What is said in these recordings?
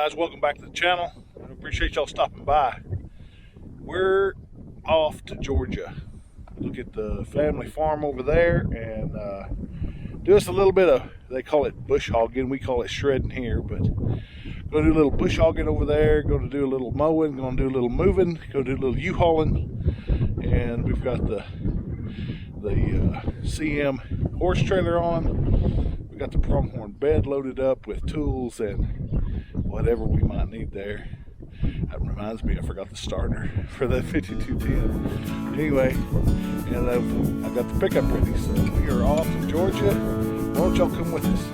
guys, welcome back to the channel. I appreciate y'all stopping by. We're off to Georgia. Look at the family farm over there and do us a little bit of, they call it bush hogging, we call it shredding here, but go do a little bush hogging over there, going to do a little mowing, going to do a little moving, go do a little U-hauling, and we've got the CM horse trailer on. We got the pronghorn bed loaded up with tools and whatever we might need there. That reminds me, I forgot the starter for the 5210. Anyway, and I got the pickup ready, so we are off to Georgia. Why don't y'all come with us?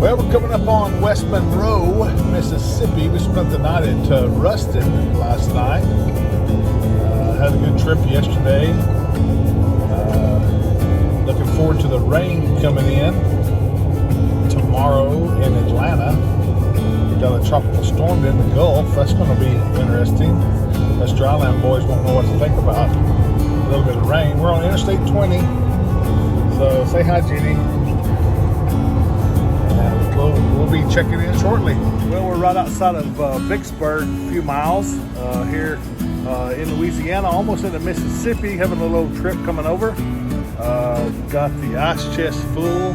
Well, we're coming up on West Monroe, Mississippi. We spent the night at Ruston last night. Had a good trip yesterday. Looking forward to the rain coming in tomorrow in Atlanta. We got a tropical storm in the Gulf. That's going to be interesting. Us dryland boys won't know what to think about a little bit of rain. We're on Interstate 20, so say hi, Jeannie. And we'll be checking in shortly. Well, we're right outside of Vicksburg, a few miles here in Louisiana, almost into Mississippi, having a little trip coming over. Got the ice chest full.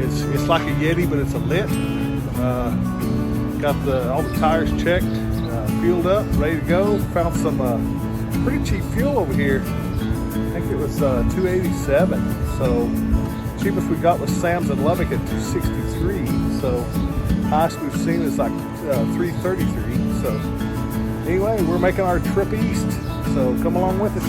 It's like a Yeti, but it's a lit. Got all the tires checked, fueled up, ready to go. Found some pretty cheap fuel over here. I think it was $2.87. So cheapest we got was Sam's in Lubbock at $2.63. So highest we've seen is like $3.33. So anyway, we're making our trip east. So come along with us.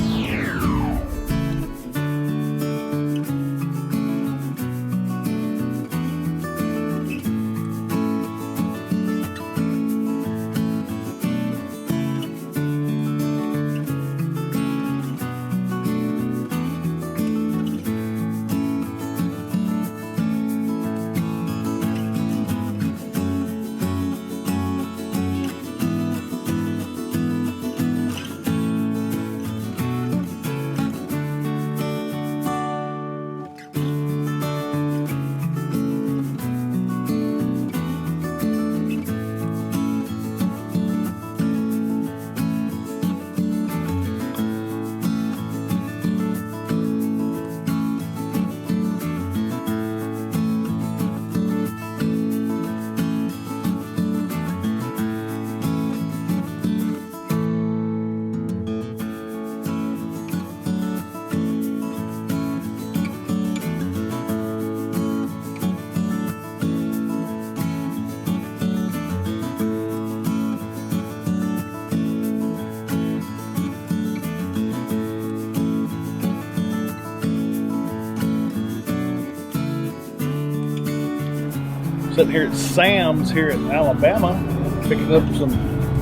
Sitting here at Sam's here in Alabama, picking up some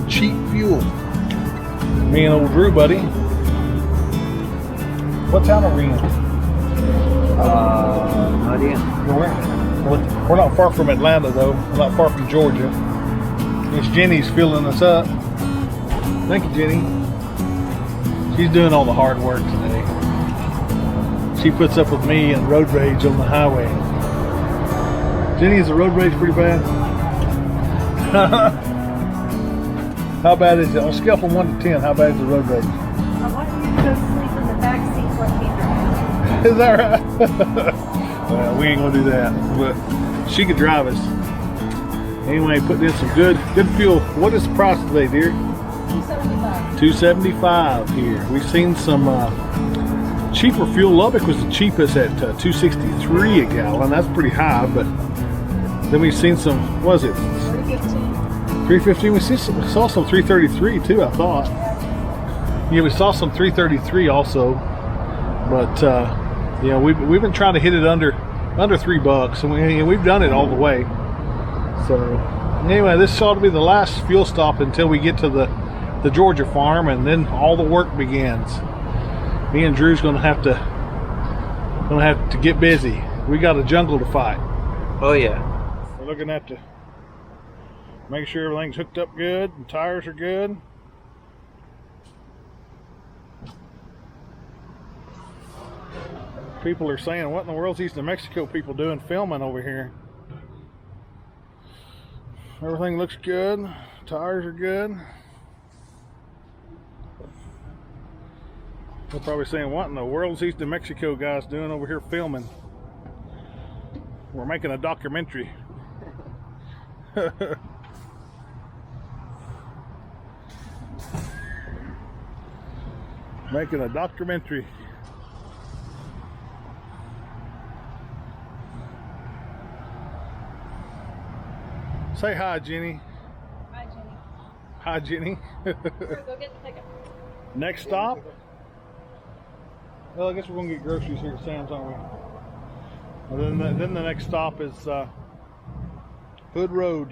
cheap fuel. Me and old Drew, buddy. What town are we in? No idea. We're not far from Atlanta, though. We're not far from Georgia. Miss Jenny's filling us up. Thank you, Jenny. She's doing all the hard work today. She puts up with me and road rage on the highway. Jenny, is the road rage pretty bad? How bad is it? On a scale from 1 to 10, how bad is the road rage? I want you to go sleep in the back seat, let me drive. Is that right? Well, we ain't gonna do that, but she could drive us. Anyway, putting in some good fuel. What is the price today, dear? $2.75. $2.75 here. We've seen some cheaper fuel. Lubbock was the cheapest at $2.63 a gallon. That's pretty high, but then we've seen some, what was it? $3.15. We saw some $3.33 too, I thought. Yeah, we saw some $3.33 also, but you know, we've been trying to hit it under $3, and we've done it all the way. So anyway, this ought to be the last fuel stop until we get to the Georgia farm, and then all the work begins. Me and Drew's gonna have to get busy. We got a jungle to fight. Oh yeah. We're looking at to make sure everything's hooked up good and tires are good. People are saying, what in the world's these New Mexico people doing filming over here? Everything looks good. Tires are good. They're probably saying, what in the world is these New Mexico guys doing over here filming? We're making a documentary. Making a documentary. Say hi, Jenny. Hi, Jenny. Hi, Jenny. Here, go get the pickup. Next stop? Well, I guess we're going to get groceries here at Sam's, aren't we? And then the next stop is Hood Road,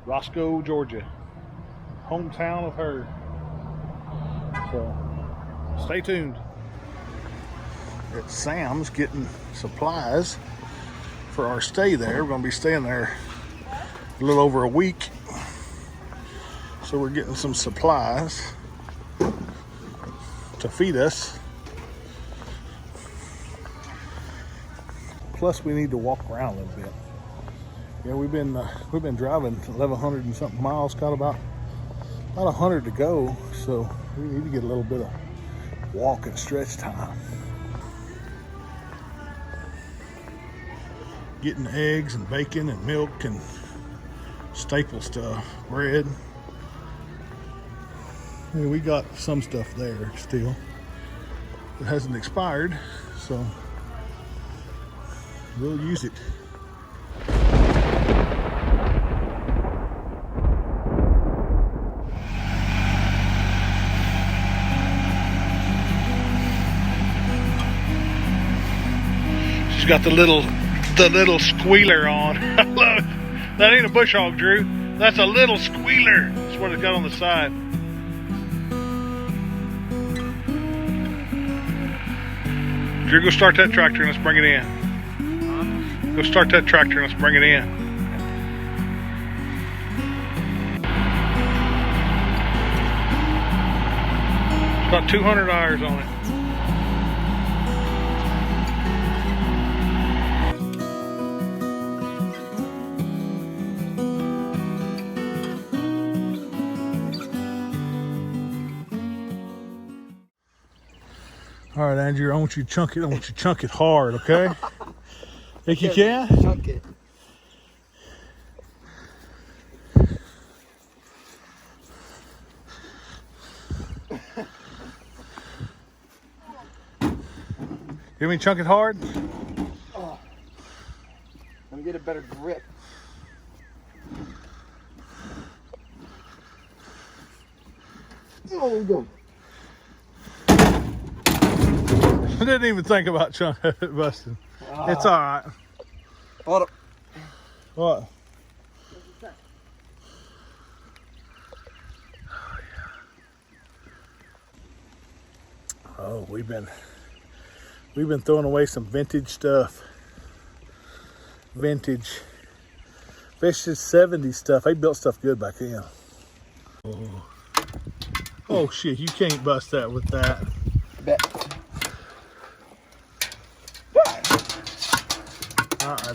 Roscoe, Georgia. Hometown of her. So, stay tuned. At Sam's getting supplies for our stay there. We're going to be staying there a little over a week. So we're getting some supplies to feed us. Plus we need to walk around a little bit. Yeah, we've been driving 1,100 and something miles, got about 100 to go, so we need to get a little bit of walk and stretch time. Getting eggs and bacon and milk and staple stuff, bread. Yeah, we got some stuff there still. It hasn't expired, so we'll use it. She's got the little squealer on. I love it. That ain't a bush hog, Drew. That's a little squealer. That's what it's got on the side. Drew, go start that tractor and let's bring it in. Go start that tractor and let's bring it in. It's got 200 hours on it. All right, Andrew, I want you to chunk it. I want you to chunk it hard, okay? Think you can? Chunk it. You mean chunk it hard? Oh. Let me get a better grip. Oh, go. I didn't even think about chunk busting. It's all right. Hold up. What? Oh, we've been throwing away some vintage stuff. Vintage. Vicious 70s stuff. They built stuff good back then. Oh shit, you can't bust that with that. Bet.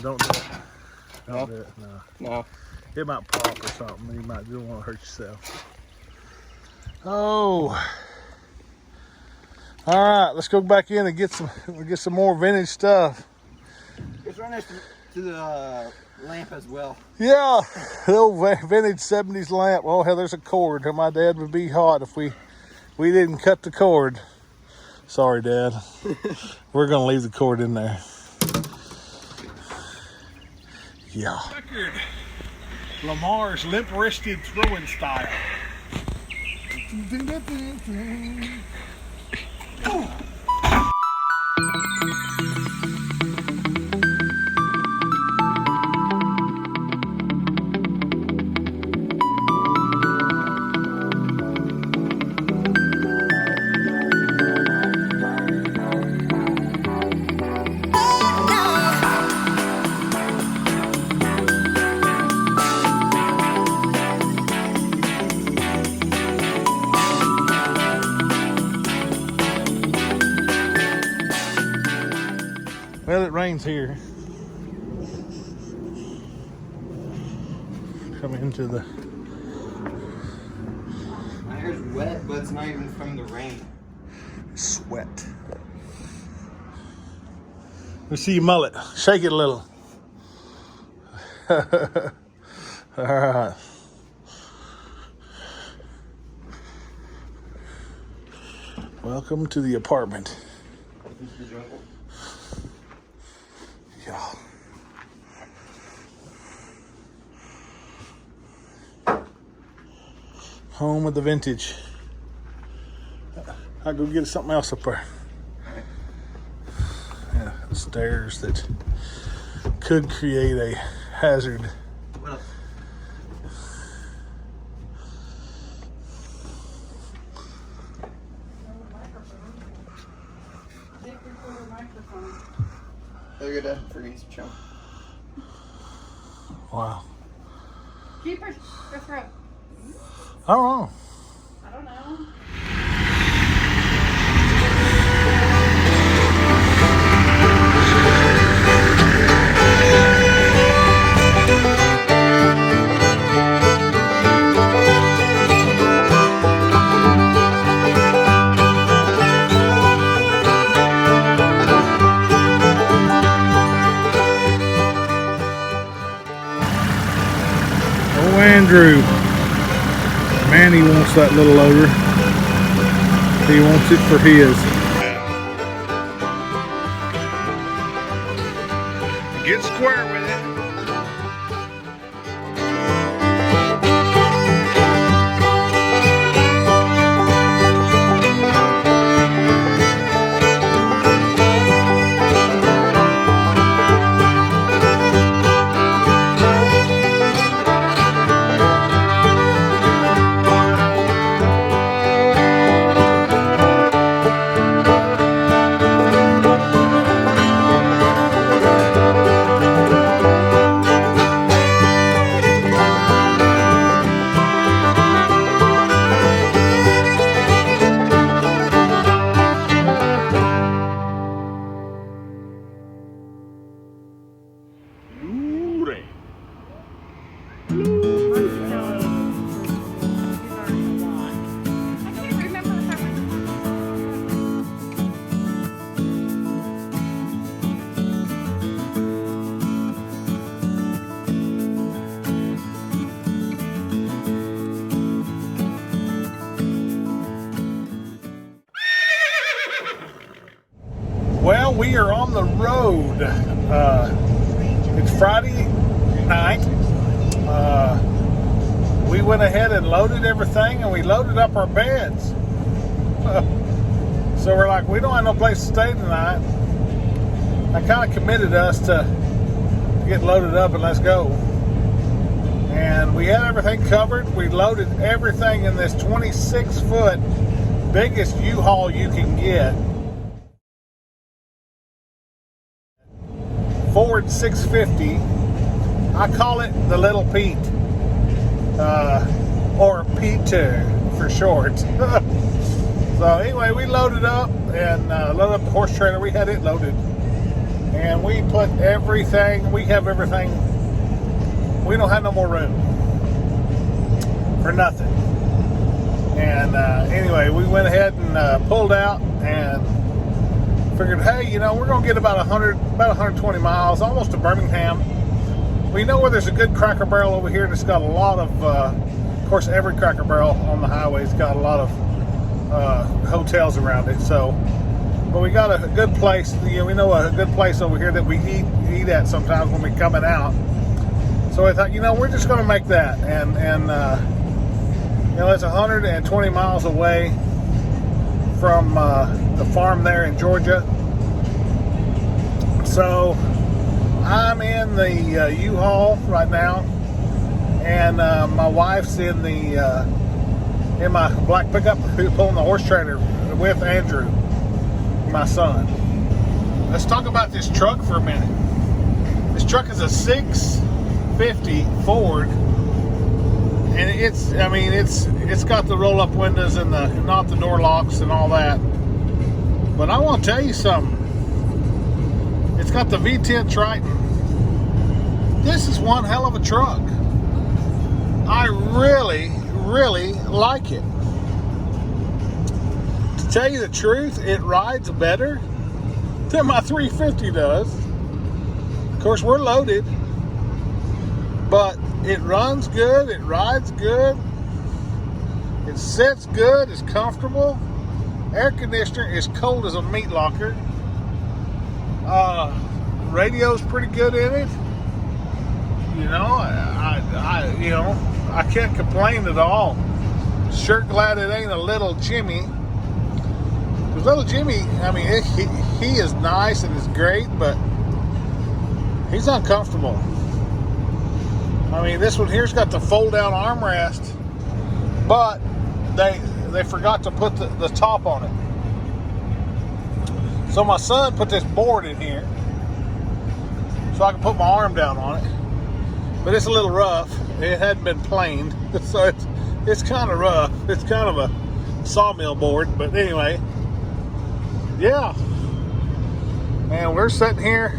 Don't do it. Don't do it. No. No. It might pop or something. You don't want to hurt yourself. Oh. All right, let's go back in and get some more vintage stuff. It's right next to the lamp as well. Yeah, the old vintage 70s lamp. Oh hell, there's a cord. My dad would be hot if we didn't cut the cord. Sorry, Dad. We're gonna leave the cord in there. Yeah. Record. Lamar's limp-wristed throwing style. Well, it rains here. come into the. My hair's wet, but it's not even from the rain. Sweat. Let me see your mullet. Shake it a little. All right. Welcome to the apartment. Yeah. Home of the vintage. I'll go get something else up there. Yeah, stairs that could create a hazard. What else? There you go, Dad. Freeze, chump. Wow. Keep her throat. I don't know. I don't know. Oh, Andrew. Manny wants that little loader. He wants it for his. Get square with it. Well, we are on the road. It's Friday night. We went ahead and loaded everything, and we loaded up our beds. So we're like, we don't have no place to stay tonight. I kind of committed us to get loaded up and let's go. And we had everything covered. We loaded everything in this 26-foot biggest U-Haul you can get. Ford 650. I call it the Little Pete, or Peter for short. So anyway, we loaded up and loaded up the horse trailer. We had it loaded, and we put everything. We have everything. We don't have no more room for nothing. And anyway, we went ahead and pulled out and figured, hey, you know, we're going to get about 120 miles, almost to Birmingham. We know where there's a good Cracker Barrel over here that's got a lot of course, every Cracker Barrel on the highway's got a lot of hotels around it. So, but we got a good place. You know, we know a good place over here that we eat at sometimes when we're coming out. So I thought, you know, we're just going to make that, and you know, it's 120 miles away from the farm there in Georgia. So I'm in the U-Haul right now, and my wife's in my black pickup, pulling the horse trailer with Andrew, my son. Let's talk about this truck for a minute. This truck is a 650 Ford, and it's got the roll-up windows and not the door locks and all that. But I want to tell you something. It's got the V10 Triton. This is one hell of a truck. I really, really like it. To tell you the truth, it rides better than my 350 does. Of course, we're loaded, but it runs good, it rides good, it sits good, it's comfortable. Air conditioner is cold as a meat locker. Radio's pretty good in it. You know, I can't complain at all. Sure glad it ain't a little Jimmy. Because little Jimmy, I mean, he is nice and is great, but he's uncomfortable. I mean, this one here's got the fold-down armrest, but they forgot to put the top on it. So my son put this board in here so I can put my arm down on it. But it's a little rough. It hadn't been planed, so it's kind of rough. It's kind of a sawmill board, but anyway, yeah. And we're sitting here.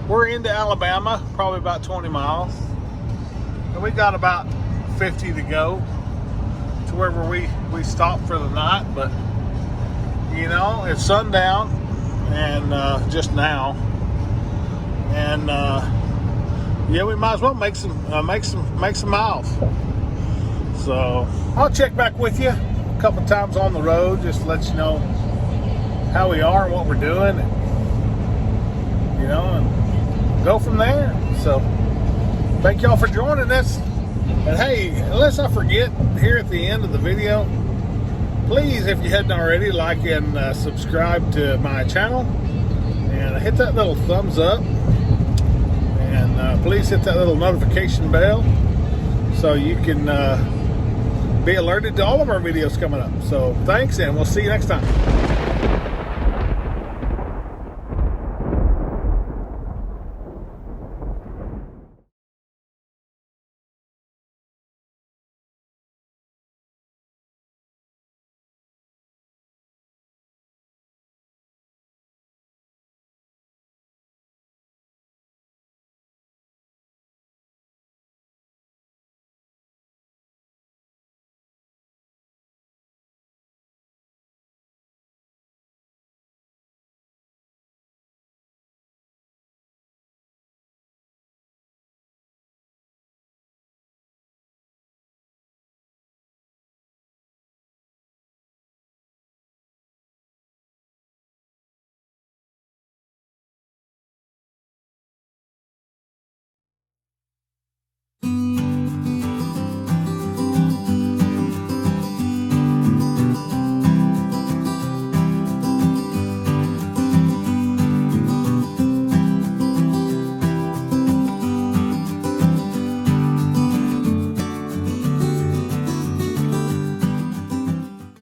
We're into Alabama, probably about 20 miles. And we got about 50 to go to wherever we stopped for the night. But, you know, it's sundown and just now. And, yeah, we might as well make some miles. So I'll check back with you a couple times on the road, just to let you know how we are and what we're doing, and, you know, and go from there. So thank y'all for joining us. And hey, unless I forget here at the end of the video, please, if you hadn't already, like and subscribe to my channel, and hit that little thumbs up. And please hit that little notification bell so you can be alerted to all of our videos coming up. So thanks, and we'll see you next time.